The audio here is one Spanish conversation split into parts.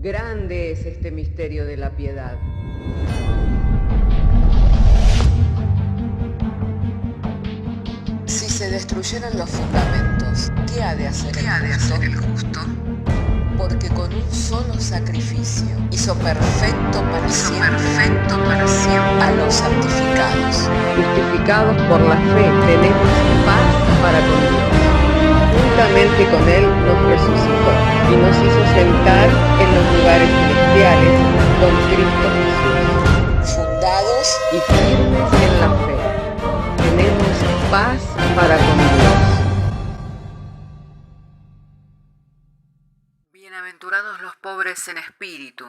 Grande es este misterio de la piedad. Si se destruyeran los fundamentos, ¿qué ha de hacer el justo? Porque con un solo sacrificio hizo perfecto para siempre a los santificados. Justificados por la fe, tenemos paz para con Dios. Juntamente con Él nos resucitó y nos hizo sentar en los lugares celestiales con Cristo Jesús. Fundados y firmes en la fe, tenemos paz para con Dios. Bienaventurados los pobres en espíritu,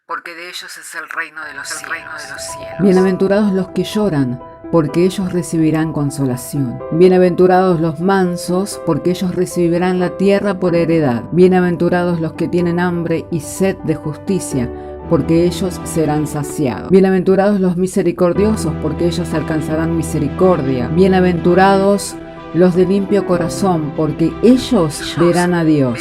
porque de ellos es el reino de los cielos. Bienaventurados los que lloran, porque ellos recibirán consolación. Bienaventurados los mansos, porque ellos recibirán la tierra por heredad. Bienaventurados los que tienen hambre y sed de justicia, porque ellos serán saciados. Bienaventurados los misericordiosos, porque ellos alcanzarán misericordia. Bienaventurados los de limpio corazón, porque ellos verán a Dios.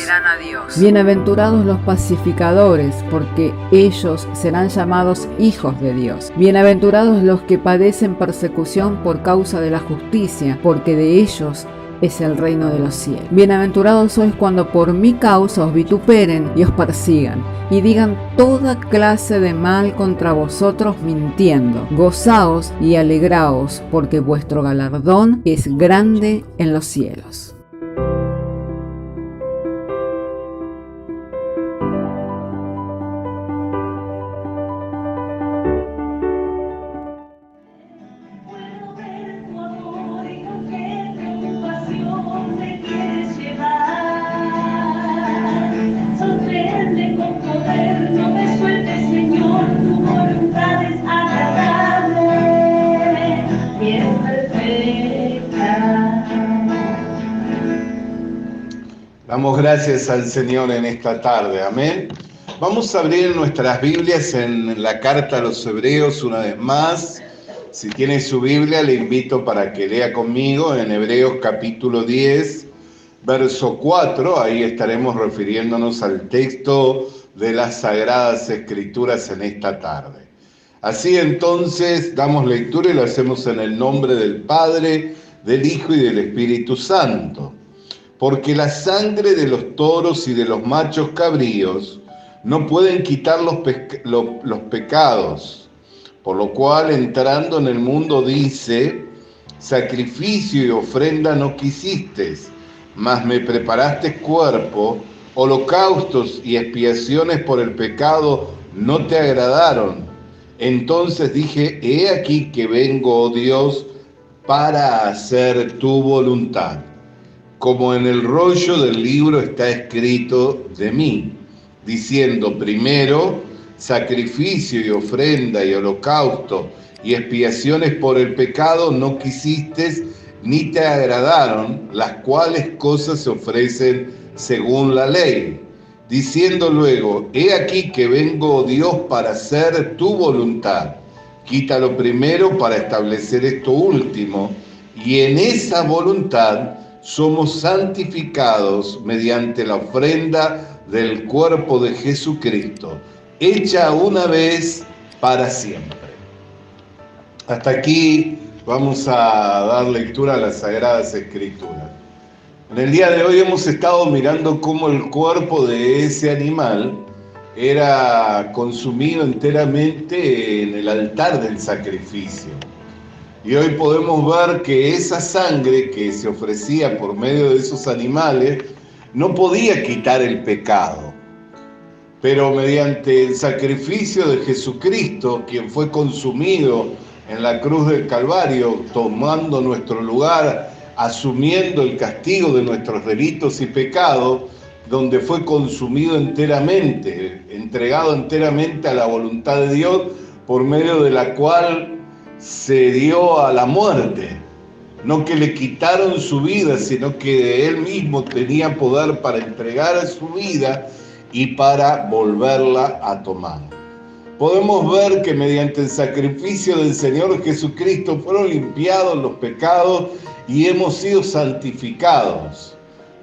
Bienaventurados los pacificadores, porque ellos serán llamados hijos de Dios. Bienaventurados los que padecen persecución por causa de la justicia, porque de ellos es el reino de los cielos. Bienaventurados sois cuando por mi causa os vituperen y os persigan, y digan toda clase de mal contra vosotros mintiendo. Gozaos y alegraos, porque vuestro galardón es grande en los cielos. Damos gracias al Señor en esta tarde, amén. Vamos a abrir nuestras Biblias en la carta a los Hebreos una vez más. Si tiene su Biblia, le invito para que lea conmigo en Hebreos capítulo 10, verso 4. Ahí estaremos refiriéndonos al texto de las Sagradas Escrituras en esta tarde. Así entonces, damos lectura y lo hacemos en el nombre del Padre, del Hijo y del Espíritu Santo. Porque la sangre de los toros y de los machos cabríos no pueden quitar los pecados, por lo cual entrando en el mundo dice, sacrificio y ofrenda no quisistes, mas me preparaste cuerpo, holocaustos y expiaciones por el pecado no te agradaron. Entonces dije, he aquí que vengo, oh Dios, para hacer tu voluntad. Como en el rollo del libro está escrito de mí, diciendo primero, sacrificio y ofrenda y holocausto y expiaciones por el pecado no quisiste ni te agradaron, las cuales cosas se ofrecen según la ley. Diciendo luego, he aquí que vengo, Dios, para hacer tu voluntad. Quita lo primero para establecer esto último, y en esa voluntad somos santificados mediante la ofrenda del cuerpo de Jesucristo, hecha una vez para siempre. Hasta aquí vamos a dar lectura a las Sagradas Escrituras. En el día de hoy hemos estado mirando cómo el cuerpo de ese animal era consumido enteramente en el altar del sacrificio. Y hoy podemos ver que esa sangre que se ofrecía por medio de esos animales no podía quitar el pecado. Pero mediante el sacrificio de Jesucristo, quien fue consumido en la cruz del Calvario, tomando nuestro lugar, asumiendo el castigo de nuestros delitos y pecados, donde fue consumido enteramente, entregado enteramente a la voluntad de Dios, por medio de la cual se dio a la muerte. No que le quitaron su vida, sino que él mismo tenía poder para entregar su vida y para volverla a tomar. Podemos ver que mediante el sacrificio del Señor Jesucristo fueron limpiados los pecados y hemos sido santificados.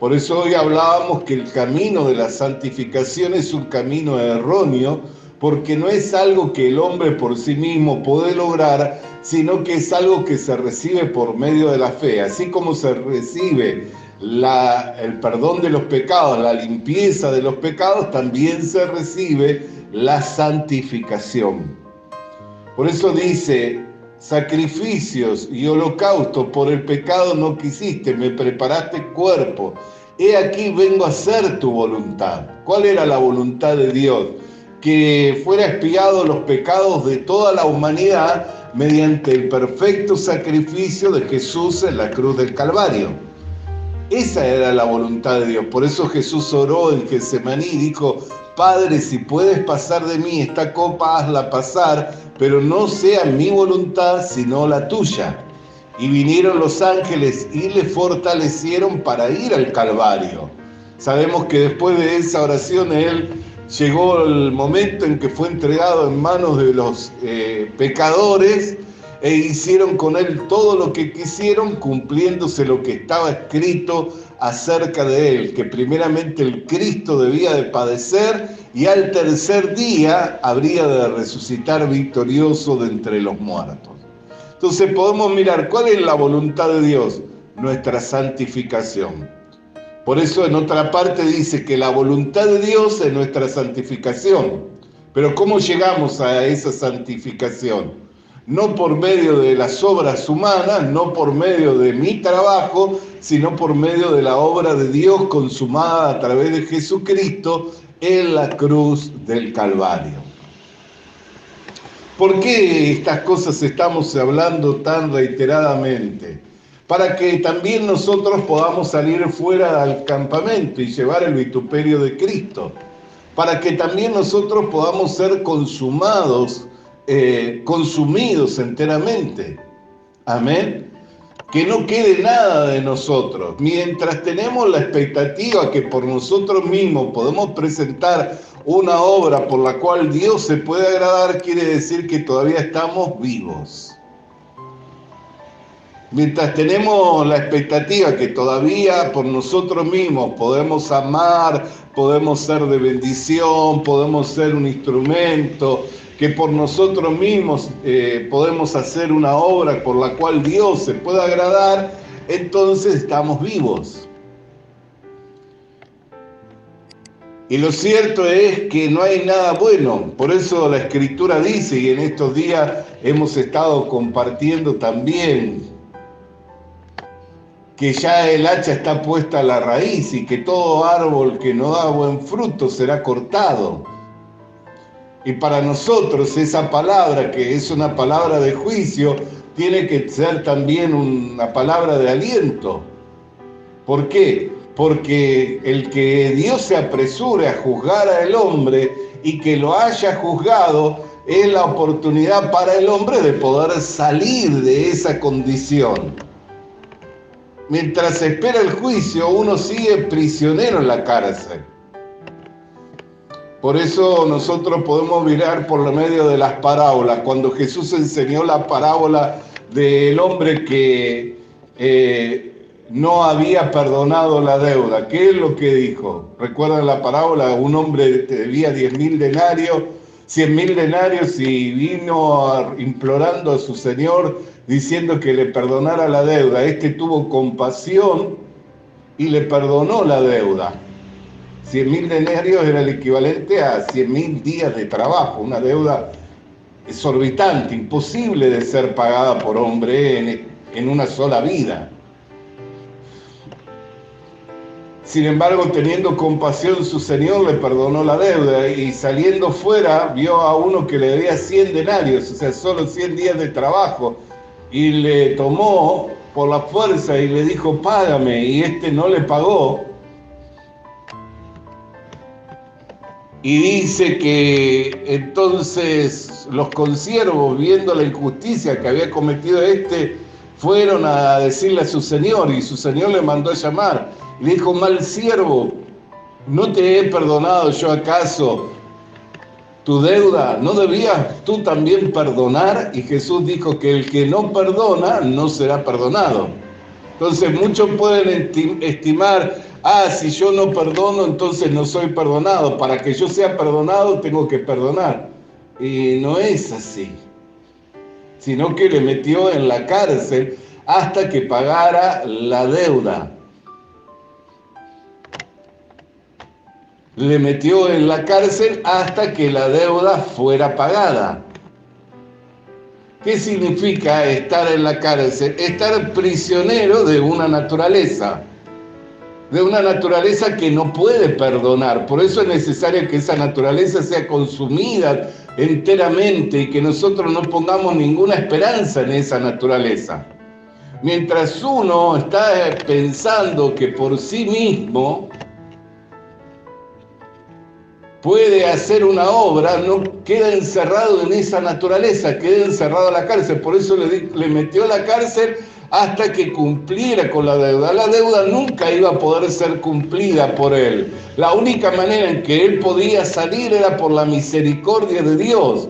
Por eso hoy hablábamos que el camino de la santificación es un camino erróneo, porque no es algo que el hombre por sí mismo puede lograr, sino que es algo que se recibe por medio de la fe. Así como se recibe el perdón de los pecados, la limpieza de los pecados, también se recibe la santificación. Por eso dice: sacrificios y holocaustos por el pecado no quisiste, me preparaste cuerpo. He aquí vengo a hacer tu voluntad. ¿Cuál era la voluntad de Dios? Que fuera expiados los pecados de toda la humanidad mediante el perfecto sacrificio de Jesús en la cruz del Calvario. Esa era la voluntad de Dios. Por eso Jesús oró en Getsemaní y dijo: Padre, si puedes pasar de mí esta copa, hazla pasar, pero no sea mi voluntad, sino la tuya. Y vinieron los ángeles y le fortalecieron para ir al Calvario. Sabemos que después de esa oración, él llegó el momento en que fue entregado en manos de los pecadores, e hicieron con él todo lo que quisieron, cumpliéndose lo que estaba escrito acerca de él, que primeramente el Cristo debía de padecer y al tercer día habría de resucitar victorioso de entre los muertos. Entonces podemos mirar cuál es la voluntad de Dios, nuestra santificación. Por eso en otra parte dice que la voluntad de Dios es nuestra santificación. Pero ¿cómo llegamos a esa santificación? No por medio de las obras humanas, no por medio de mi trabajo, sino por medio de la obra de Dios consumada a través de Jesucristo en la cruz del Calvario. ¿Por qué estas cosas estamos hablando tan reiteradamente? Para que también nosotros podamos salir fuera al campamento y llevar el vituperio de Cristo. Para que también nosotros podamos ser consumidos enteramente. Amén. Que no quede nada de nosotros. Mientras tenemos la expectativa que por nosotros mismos podemos presentar una obra por la cual Dios se puede agradar, quiere decir que todavía estamos vivos. Mientras tenemos la expectativa que todavía por nosotros mismos podemos amar, podemos ser de bendición, podemos ser un instrumento, que por nosotros mismos podemos hacer una obra por la cual Dios se pueda agradar, entonces estamos vivos. Y lo cierto es que no hay nada bueno. Por eso la Escritura dice, y en estos días hemos estado compartiendo también, que ya el hacha está puesta a la raíz y que todo árbol que no da buen fruto será cortado. Y para nosotros esa palabra, que es una palabra de juicio, tiene que ser también una palabra de aliento. ¿Por qué? Porque el que Dios se apresure a juzgar al hombre y que lo haya juzgado es la oportunidad para el hombre de poder salir de esa condición. Mientras espera el juicio, uno sigue prisionero en la cárcel. Por eso nosotros podemos mirar por medio de las parábolas. Cuando Jesús enseñó la parábola del hombre que no había perdonado la deuda, ¿qué es lo que dijo? ¿Recuerdan la parábola? Un hombre debía 10.000 denarios, 100.000 denarios y vino implorando a su señor diciendo que le perdonara la deuda. Este tuvo compasión y le perdonó la deuda. 100.000 denarios era el equivalente a 100.000 días de trabajo, una deuda exorbitante, imposible de ser pagada por hombre en una sola vida. Sin embargo, teniendo compasión, su señor le perdonó la deuda y saliendo fuera vio a uno que le debía 100 denarios, o sea, solo 100 días de trabajo, y le tomó por la fuerza y le dijo: págame, y este no le pagó. Y dice que entonces los consiervos, viendo la injusticia que había cometido fueron a decirle a su señor, y su señor le mandó a llamar. Y le dijo: mal siervo, ¿no te he perdonado yo acaso tu deuda? ¿No debías tú también perdonar? Y Jesús dijo que el que no perdona no será perdonado. Entonces muchos pueden estimar si yo no perdono, entonces no soy perdonado. Para que yo sea perdonado, tengo que perdonar. Y no es así. Sino que le metió en la cárcel hasta que pagara la deuda. Le metió en la cárcel hasta que la deuda fuera pagada. ¿Qué significa estar en la cárcel? Estar prisionero de una naturaleza que no puede perdonar. Por eso es necesario que esa naturaleza sea consumida enteramente y que nosotros no pongamos ninguna esperanza en esa naturaleza. Mientras uno está pensando que por sí mismo puede hacer una obra, no queda encerrado en esa naturaleza, queda encerrado en la cárcel. Por eso le metió a la cárcel hasta que cumpliera con la deuda. La deuda nunca iba a poder ser cumplida por él. La única manera en que él podía salir era por la misericordia de Dios.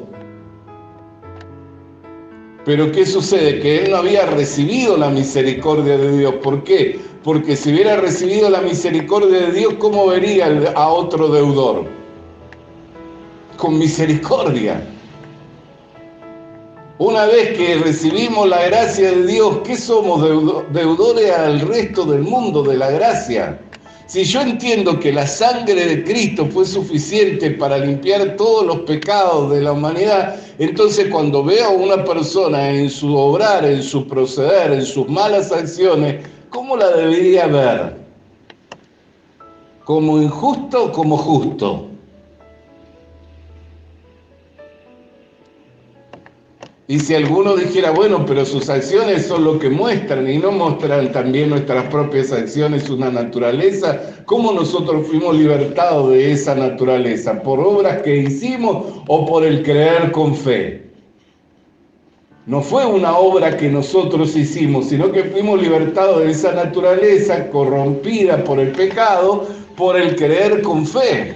Pero ¿qué sucede? Que él no había recibido la misericordia de Dios. ¿Por qué? Porque si hubiera recibido la misericordia de Dios, ¿cómo vería a otro deudor? Con misericordia. Una vez que recibimos la gracia de Dios, ¿qué somos? Deudores al resto del mundo de la gracia. Si yo entiendo que la sangre de Cristo fue suficiente para limpiar todos los pecados de la humanidad, entonces cuando veo a una persona en su obrar, en su proceder, en sus malas acciones, ¿cómo la debería ver? ¿Como injusto o como justo? Y si alguno dijera, bueno, pero sus acciones son lo que muestran y no muestran también nuestras propias acciones, una naturaleza, ¿cómo nosotros fuimos libertados de esa naturaleza? ¿Por obras que hicimos o por el creer con fe? No fue una obra que nosotros hicimos, sino que fuimos libertados de esa naturaleza corrompida por el pecado, por el creer con fe.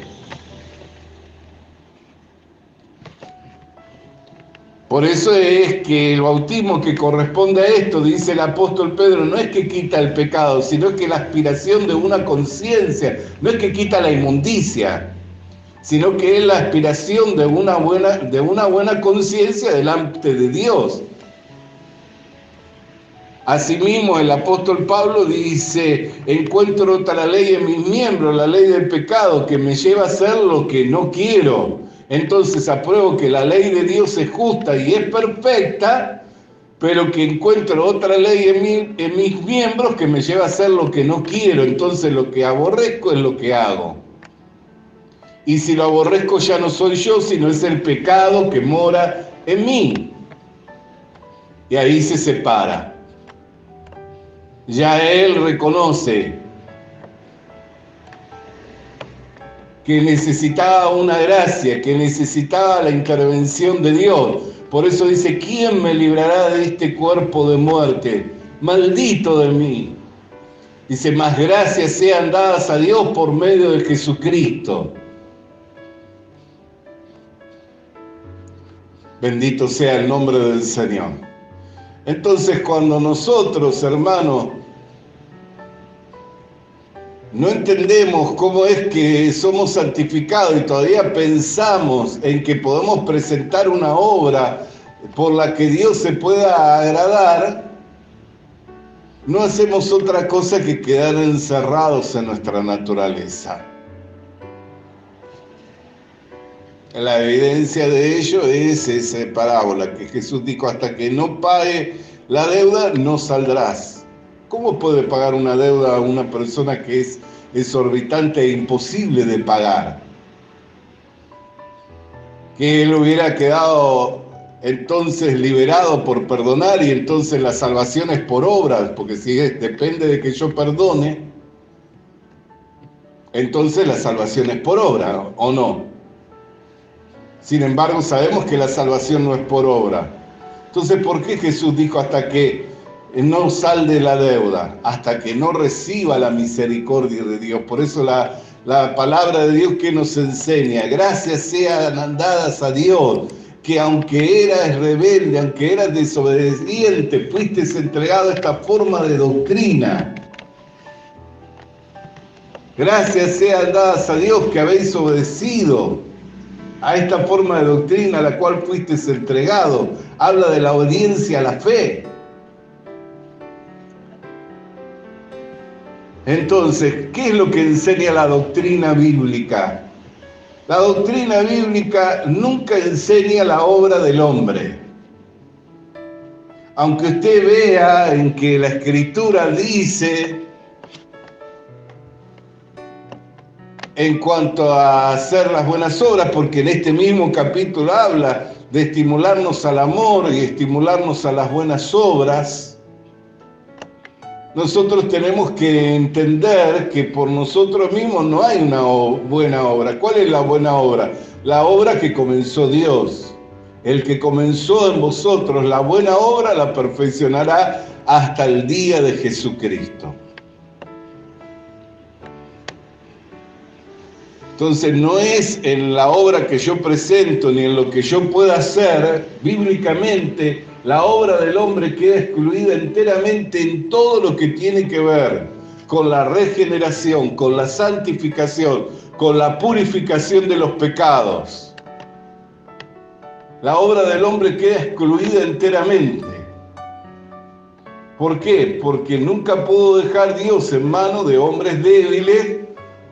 Por eso es que el bautismo que corresponde a esto, dice el apóstol Pedro, no es que quita el pecado, sino que la aspiración de una conciencia, no es que quita la inmundicia, sino que es la aspiración de una buena conciencia delante de Dios. Asimismo, el apóstol Pablo dice, encuentro otra ley en mis miembros, la ley del pecado, que me lleva a hacer lo que no quiero. Entonces apruebo que la ley de Dios es justa y es perfecta, pero que encuentro otra ley en mis miembros que me lleva a hacer lo que no quiero. Entonces lo que aborrezco es lo que hago. Y si lo aborrezco ya no soy yo, sino es el pecado que mora en mí. Y ahí se separa. Ya él reconoce que necesitaba una gracia, que necesitaba la intervención de Dios. Por eso dice, ¿quién me librará de este cuerpo de muerte? Maldito de mí. Dice, más gracias sean dadas a Dios por medio de Jesucristo. Bendito sea el nombre del Señor. Entonces, cuando nosotros, hermanos, no entendemos cómo es que somos santificados y todavía pensamos en que podemos presentar una obra por la que Dios se pueda agradar, no hacemos otra cosa que quedar encerrados en nuestra naturaleza. La evidencia de ello es esa parábola que Jesús dijo, hasta que no pague la deuda no saldrás. ¿Cómo puede pagar una deuda a una persona que es exorbitante e imposible de pagar? Que él hubiera quedado entonces liberado por perdonar y entonces la salvación es por obras, porque si depende de que yo perdone, entonces la salvación es por obra, ¿o no? Sin embargo, sabemos que la salvación no es por obra. Entonces, ¿por qué Jesús dijo hasta que no salde la deuda? Hasta que no reciba la misericordia de Dios. Por eso la palabra de Dios que nos enseña, gracias sean dadas a Dios, que aunque eras rebelde, aunque eras desobediente, fuiste entregado a esta forma de doctrina. Gracias sean dadas a Dios que habéis obedecido a esta forma de doctrina a la cual fuisteis entregado. Habla de la obediencia a la fe. Entonces, ¿qué es lo que enseña la doctrina bíblica? La doctrina bíblica nunca enseña la obra del hombre. Aunque usted vea en que la Escritura dice, en cuanto a hacer las buenas obras, porque en este mismo capítulo habla de estimularnos al amor y estimularnos a las buenas obras, nosotros tenemos que entender que por nosotros mismos no hay una buena obra. ¿Cuál es la buena obra? La obra que comenzó Dios. El que comenzó en vosotros la buena obra la perfeccionará hasta el día de Jesucristo. Entonces no es en la obra que yo presento ni en lo que yo pueda hacer bíblicamente. La obra del hombre queda excluida enteramente en todo lo que tiene que ver con la regeneración, con la santificación, con la purificación de los pecados. La obra del hombre queda excluida enteramente. ¿Por qué? Porque nunca pudo dejar Dios en manos de hombres débiles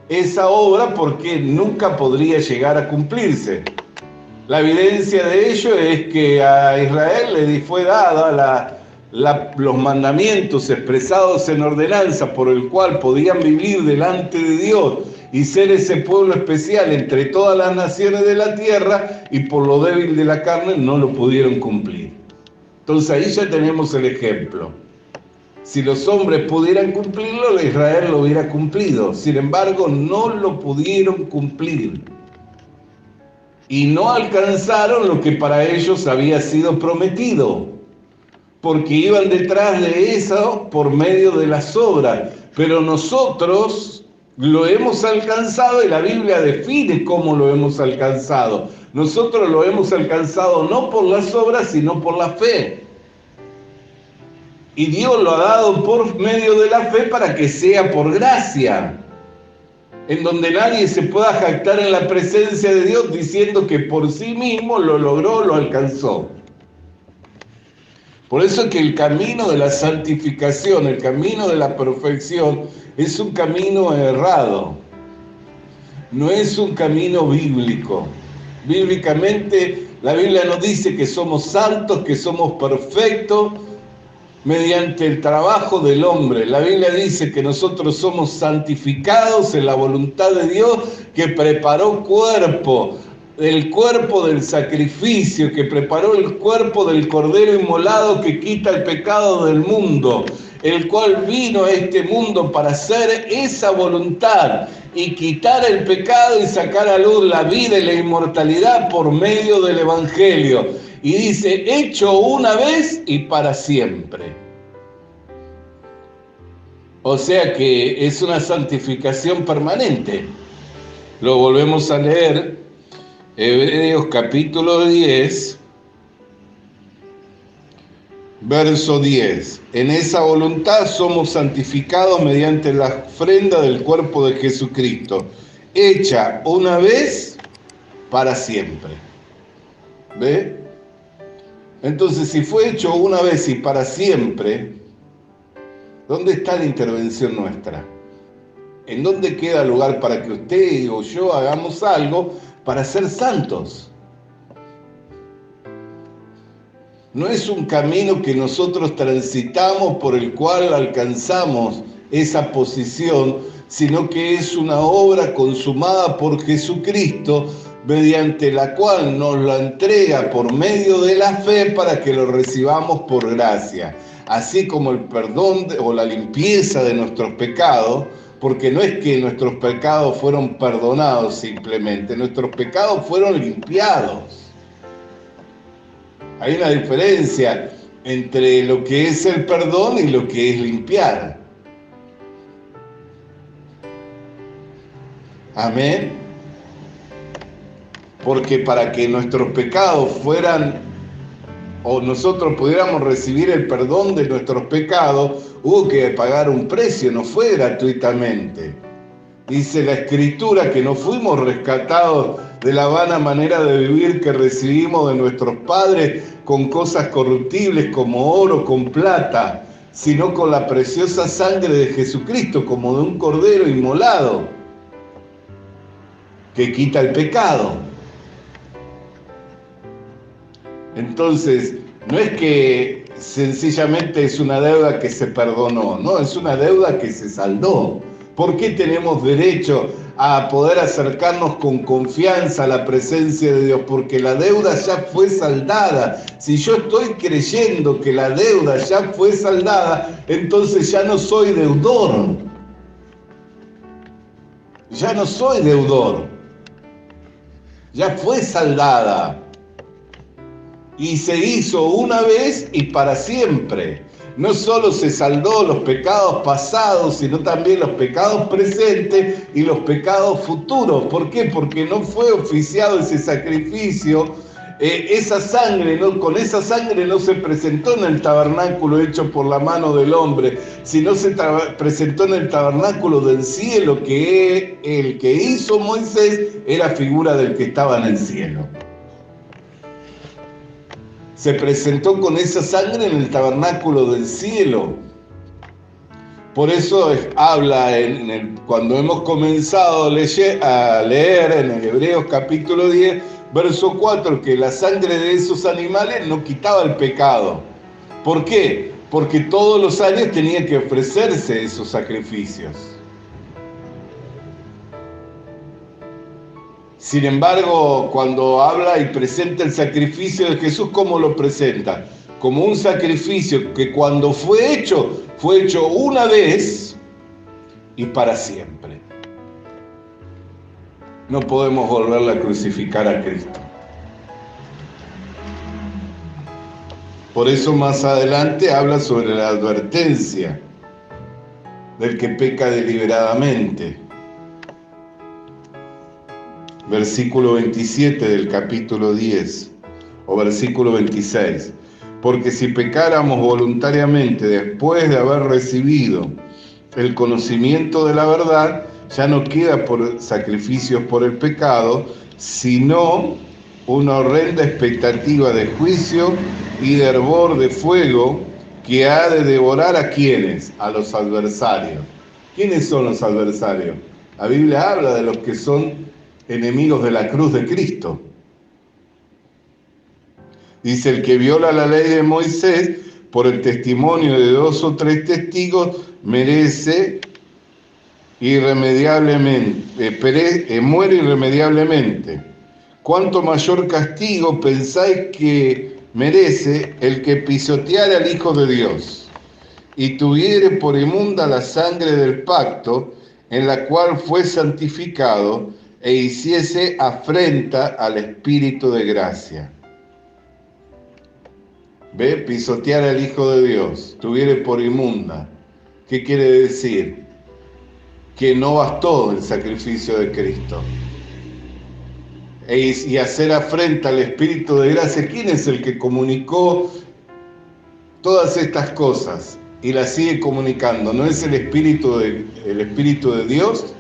esa obra, porque nunca podría llegar a cumplirse. La evidencia de ello es que a Israel le fue dada los mandamientos expresados en ordenanza por el cual podían vivir delante de Dios y ser ese pueblo especial entre todas las naciones de la tierra, y por lo débil de la carne no lo pudieron cumplir. Entonces ahí ya tenemos el ejemplo. Si los hombres pudieran cumplirlo, Israel lo hubiera cumplido. Sin embargo, no lo pudieron cumplir. Y no alcanzaron lo que para ellos había sido prometido, porque iban detrás de eso por medio de las obras. Pero nosotros lo hemos alcanzado, y la Biblia define cómo lo hemos alcanzado. Nosotros lo hemos alcanzado no por las obras, sino por la fe. Y Dios lo ha dado por medio de la fe para que sea por gracia, en donde nadie se pueda jactar en la presencia de Dios diciendo que por sí mismo lo logró, lo alcanzó. Por eso es que el camino de la santificación, el camino de la perfección, es un camino errado. No es un camino bíblico. Bíblicamente, la Biblia nos dice que somos santos, que somos perfectos, mediante el trabajo del hombre. La Biblia dice que nosotros somos santificados en la voluntad de Dios, que preparó el cuerpo del sacrificio, que preparó el cuerpo del Cordero inmolado que quita el pecado del mundo, el cual vino a este mundo para hacer esa voluntad y quitar el pecado y sacar a luz la vida y la inmortalidad por medio del Evangelio. Y dice, hecho una vez y para siempre. O sea que es una santificación permanente. Lo volvemos a leer, Hebreos capítulo 10, verso 10. En esa voluntad somos santificados mediante la ofrenda del cuerpo de Jesucristo, hecha una vez para siempre. ¿Ve? Entonces, si fue hecho una vez y para siempre, ¿dónde está la intervención nuestra? ¿En dónde queda lugar para que usted o yo hagamos algo para ser santos? No es un camino que nosotros transitamos por el cual alcanzamos esa posición, sino que es una obra consumada por Jesucristo, mediante la cual nos la entrega por medio de la fe para que lo recibamos por gracia. Así como el perdón o la limpieza de nuestros pecados, porque no es que nuestros pecados fueron perdonados simplemente, nuestros pecados fueron limpiados. Hay una diferencia entre lo que es el perdón y lo que es limpiar. Amén. Porque para que nuestros pecados fueran, o nosotros pudiéramos recibir el perdón de nuestros pecados, hubo que pagar un precio, no fue gratuitamente. Dice la Escritura que no fuimos rescatados de la vana manera de vivir que recibimos de nuestros padres con cosas corruptibles como oro, con plata, sino con la preciosa sangre de Jesucristo, como de un cordero inmolado, que quita el pecado. Entonces, no es que sencillamente es una deuda que se perdonó, no, es una deuda que se saldó. ¿Por qué tenemos derecho a poder acercarnos con confianza a la presencia de Dios? Porque la deuda ya fue saldada. Si yo estoy creyendo que la deuda ya fue saldada, entonces ya no soy deudor. Ya no soy deudor. Ya fue saldada. Y se hizo una vez y para siempre. No solo se saldó los pecados pasados, sino también los pecados presentes y los pecados futuros. ¿Por qué? Porque no fue oficiado ese sacrificio. Esa sangre, con esa sangre no se presentó en el tabernáculo hecho por la mano del hombre, sino se presentó en el tabernáculo del cielo, que el que hizo Moisés era figura del que estaba en el cielo. Se presentó con esa sangre en el tabernáculo del cielo. Por eso habla cuando hemos comenzado a leer en el Hebreos capítulo 10, verso 4, que la sangre de esos animales no quitaba el pecado. ¿Por qué? Porque todos los años tenían que ofrecerse esos sacrificios. Sin embargo, cuando habla y presenta el sacrificio de Jesús, ¿cómo lo presenta? Como un sacrificio que cuando fue hecho una vez y para siempre. No podemos volverla a crucificar a Cristo. Por eso más adelante habla sobre la advertencia del que peca deliberadamente. Versículo 27 del capítulo 10 o versículo 26. Porque si pecáramos voluntariamente después de haber recibido el conocimiento de la verdad, ya no queda por sacrificios por el pecado, sino una horrenda expectativa de juicio y de hervor de fuego que ha de devorar ¿a quiénes? A los adversarios. ¿Quiénes son los adversarios? La Biblia habla de los que son enemigos de la cruz de Cristo. Dice, el que viola la ley de Moisés por el testimonio de 2 o 3 testigos merece muere irremediablemente. ¿Cuánto mayor castigo pensáis que merece el que pisoteare al Hijo de Dios y tuviere por inmunda la sangre del pacto en la cual fue santificado e hiciese afrenta al Espíritu de gracia? ¿Ve? Pisotear al Hijo de Dios, tuviere por inmunda. ¿Qué quiere decir? Que no bastó el sacrificio de Cristo. Y hacer afrenta al Espíritu de gracia. ¿Quién es el que comunicó todas estas cosas y las sigue comunicando? ¿No es el Espíritu de Dios?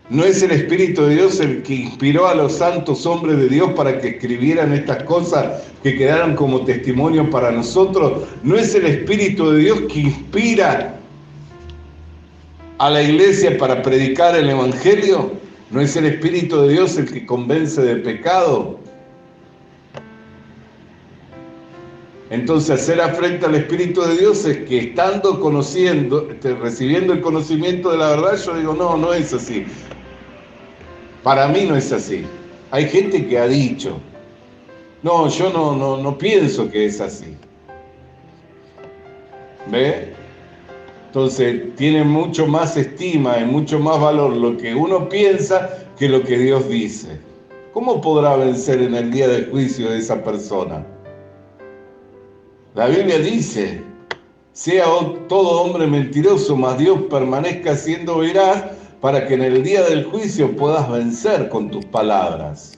¿No es el Espíritu de Dios el que inspiró a los santos hombres de Dios para que escribieran estas cosas que quedaran como testimonio para nosotros? ¿No es el Espíritu de Dios que inspira a la iglesia para predicar el Evangelio? ¿No es el Espíritu de Dios el que convence de pecado? Entonces, hacer afrenta al Espíritu de Dios es que estando recibiendo el conocimiento de la verdad, yo digo, no es así. Para mí no es así. Hay gente que ha dicho, no, yo no pienso que es así. ¿Ve? Entonces, tiene mucho más estima y mucho más valor lo que uno piensa que lo que Dios dice. ¿Cómo podrá vencer en el día del juicio de esa persona? La Biblia dice, sea todo hombre mentiroso, mas Dios permanezca siendo veraz, para que en el día del juicio puedas vencer con tus palabras.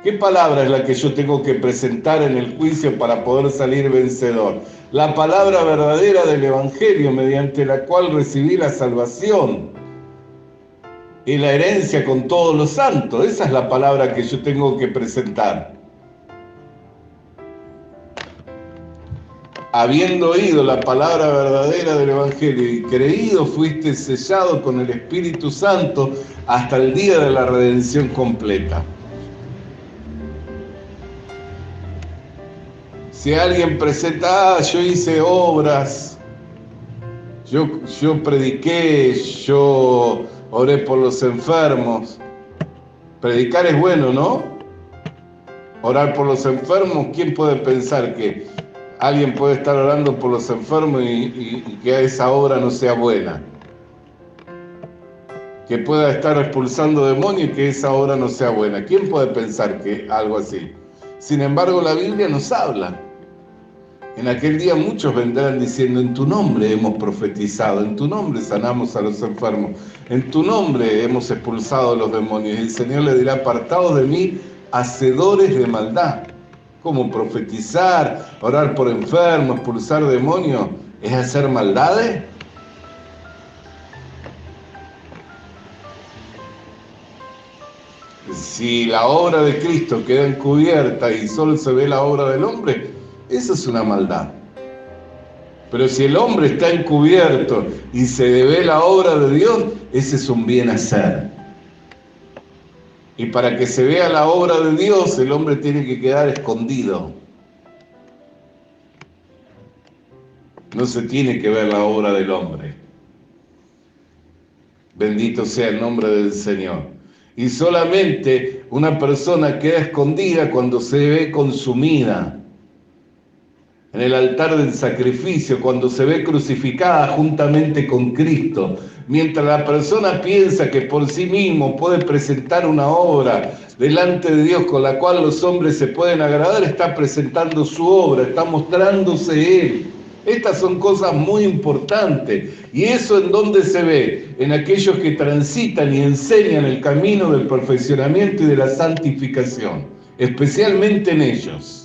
¿Qué palabra es la que yo tengo que presentar en el juicio para poder salir vencedor? La palabra verdadera del Evangelio, mediante la cual recibí la salvación y la herencia con todos los santos. Esa es la palabra que yo tengo que presentar. Habiendo oído la palabra verdadera del Evangelio y creído, fuiste sellado con el Espíritu Santo hasta el día de la redención completa. Si alguien presenta, yo hice obras, yo prediqué, yo oré por los enfermos. Predicar es bueno, ¿no? Orar por los enfermos, ¿quién puede pensar que alguien puede estar orando por los enfermos y que esa obra no sea buena? Que pueda estar expulsando demonios y que esa obra no sea buena. ¿Quién puede pensar que algo así? Sin embargo, la Biblia nos habla. En aquel día muchos vendrán diciendo, en tu nombre hemos profetizado, en tu nombre sanamos a los enfermos, en tu nombre hemos expulsado a los demonios. Y el Señor le dirá, apartados de mí, hacedores de maldad. ¿Cómo profetizar, orar por enfermos, expulsar demonios? ¿Es hacer maldades? Si la obra de Cristo queda encubierta y solo se ve la obra del hombre, eso es una maldad. Pero si el hombre está encubierto y se ve la obra de Dios, ese es un bien hacer. Y para que se vea la obra de Dios, el hombre tiene que quedar escondido. No se tiene que ver la obra del hombre. Bendito sea el nombre del Señor. Y solamente una persona queda escondida cuando se ve consumida en el altar del sacrificio, cuando se ve crucificada juntamente con Cristo. Mientras la persona piensa que por sí mismo puede presentar una obra delante de Dios con la cual los hombres se pueden agradar, está presentando su obra, está mostrándose Él. Estas son cosas muy importantes. ¿Y eso en dónde se ve? En aquellos que transitan y enseñan el camino del perfeccionamiento y de la santificación, especialmente en ellos.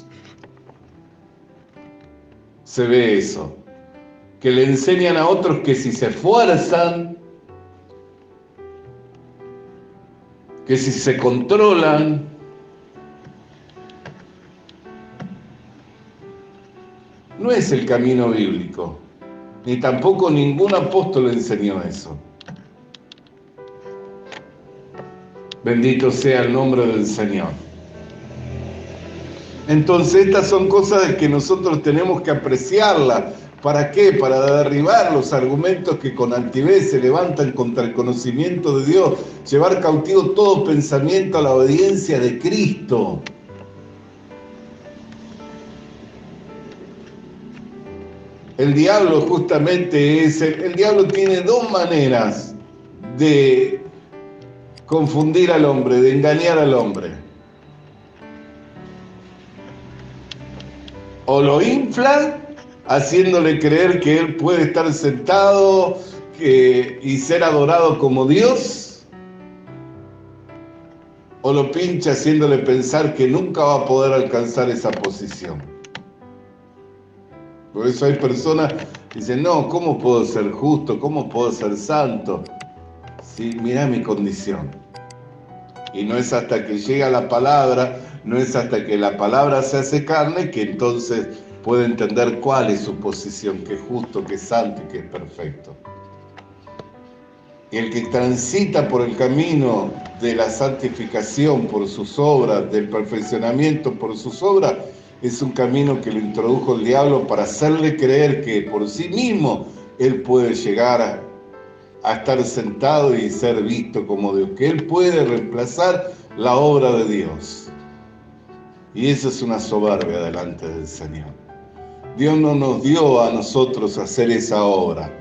Se ve eso, que le enseñan a otros que si se esfuerzan, que si se controlan, no es el camino bíblico, ni tampoco ningún apóstol enseñó eso. Bendito sea el nombre del Señor. Entonces estas son cosas que nosotros tenemos que apreciarlas. ¿Para qué? Para derribar los argumentos que con altivez se levantan contra el conocimiento de Dios, llevar cautivo todo pensamiento a la obediencia de Cristo. El diablo justamente el diablo tiene dos maneras de confundir al hombre, de engañar al hombre. O lo infla, haciéndole creer que él puede estar sentado y ser adorado como Dios, o lo pincha haciéndole pensar que nunca va a poder alcanzar esa posición. Por eso hay personas que dicen, no, ¿cómo puedo ser justo? ¿Cómo puedo ser santo? Sí, mira mi condición. Y no es hasta que llega la palabra, no es hasta que la palabra se hace carne que entonces puede entender cuál es su posición, que es justo, que es santo y que es perfecto. Y el que transita por el camino de la santificación por sus obras, del perfeccionamiento por sus obras, es un camino que lo introdujo el diablo para hacerle creer que por sí mismo él puede llegar a estar sentado y ser visto como Dios, que él puede reemplazar la obra de Dios. Y eso es una soberbia delante del Señor. Dios no nos dio a nosotros hacer esa obra.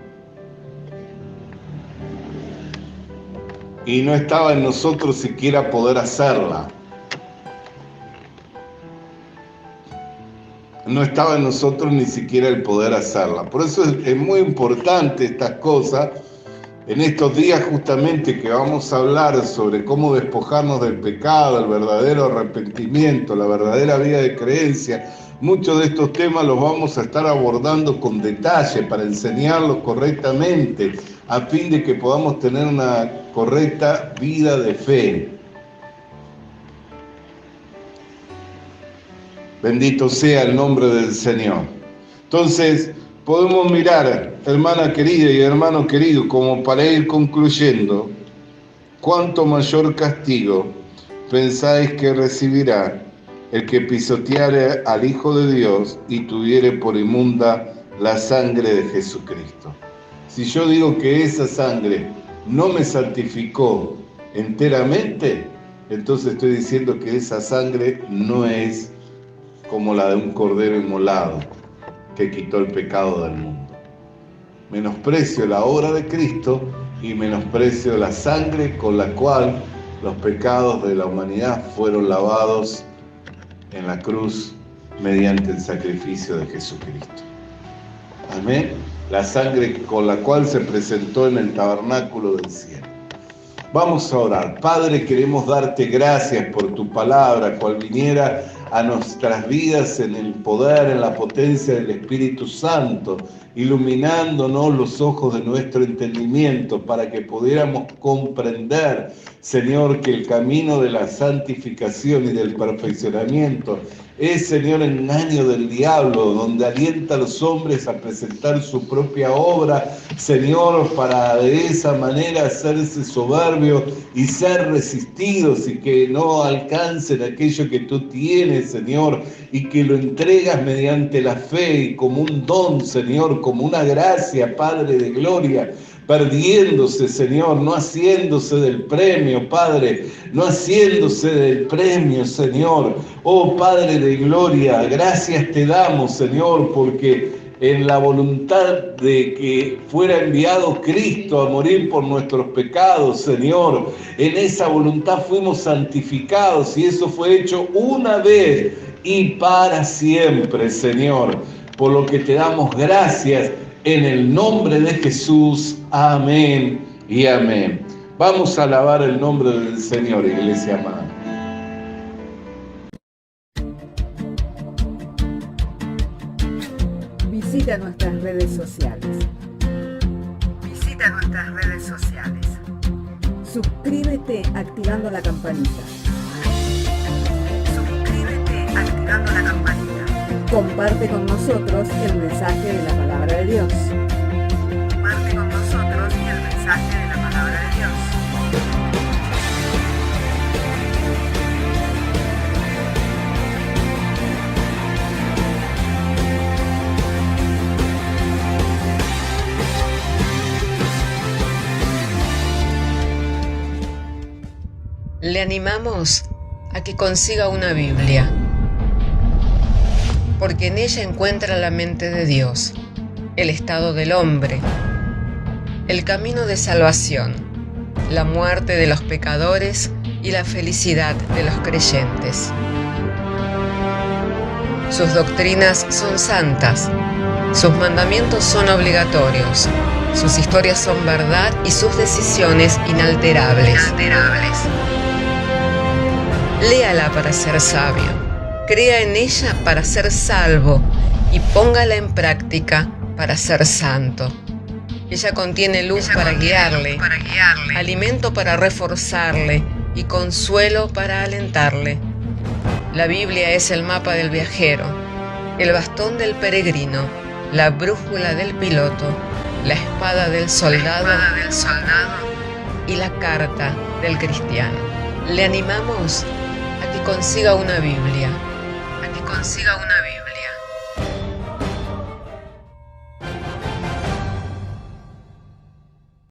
Y no estaba en nosotros siquiera poder hacerla. No estaba en nosotros ni siquiera el poder hacerla. Por eso es muy importante estas cosas, En estos días justamente que vamos a hablar sobre cómo despojarnos del pecado, el verdadero arrepentimiento, la verdadera vida de creencia, muchos de estos temas los vamos a estar abordando con detalle para enseñarlos correctamente, a fin de que podamos tener una correcta vida de fe. Bendito sea el nombre del Señor. Entonces, podemos mirar, hermana querida y hermano querido, como para ir concluyendo, cuánto mayor castigo pensáis que recibirá el que pisoteare al Hijo de Dios y tuviere por inmunda la sangre de Jesucristo. Si yo digo que esa sangre no me santificó enteramente, entonces estoy diciendo que esa sangre no es como la de un cordero inmolado que quitó el pecado del mundo. Menosprecio la obra de Cristo y menosprecio la sangre con la cual los pecados de la humanidad fueron lavados en la cruz mediante el sacrificio de Jesucristo. Amén. La sangre con la cual se presentó en el tabernáculo del cielo. Vamos a orar. Padre, queremos darte gracias por tu palabra, cual viniera a nuestras vidas en el poder, en la potencia del Espíritu Santo, iluminándonos los ojos de nuestro entendimiento para que pudiéramos comprender, Señor, que el camino de la santificación y del perfeccionamiento es, Señor, engaño del diablo, donde alienta a los hombres a presentar su propia obra, Señor, para de esa manera hacerse soberbios y ser resistidos y que no alcancen aquello que tú tienes, Señor, y que lo entregas mediante la fe y como un don, Señor, como una gracia, Padre de gloria, perdiéndose, Señor, no haciéndose del premio, Padre, no haciéndose del premio, Señor. Oh Padre de gloria, gracias te damos, Señor, porque en la voluntad de que fuera enviado Cristo a morir por nuestros pecados, Señor, en esa voluntad fuimos santificados y eso fue hecho una vez y para siempre, Señor, por lo que te damos gracias en el nombre de Jesús. Amén y amén. Vamos a alabar el nombre del Señor, iglesia amada. Visita nuestras redes sociales. Suscríbete activando la campanita. Comparte con nosotros el mensaje de la palabra de Dios. Le animamos a que consiga una Biblia, porque en ella encuentra la mente de Dios, el estado del hombre, el camino de salvación, la muerte de los pecadores y la felicidad de los creyentes. Sus doctrinas son santas, sus mandamientos son obligatorios, sus historias son verdad y sus decisiones inalterables. Léala para ser sabio, crea en ella para ser salvo y póngala en práctica para ser santo. Ella contiene luz para guiarle, alimento para reforzarle y consuelo para alentarle. La Biblia es el mapa del viajero, el bastón del peregrino, la brújula del piloto, la espada del soldado y la carta del cristiano. Le animamos a que consiga una Biblia,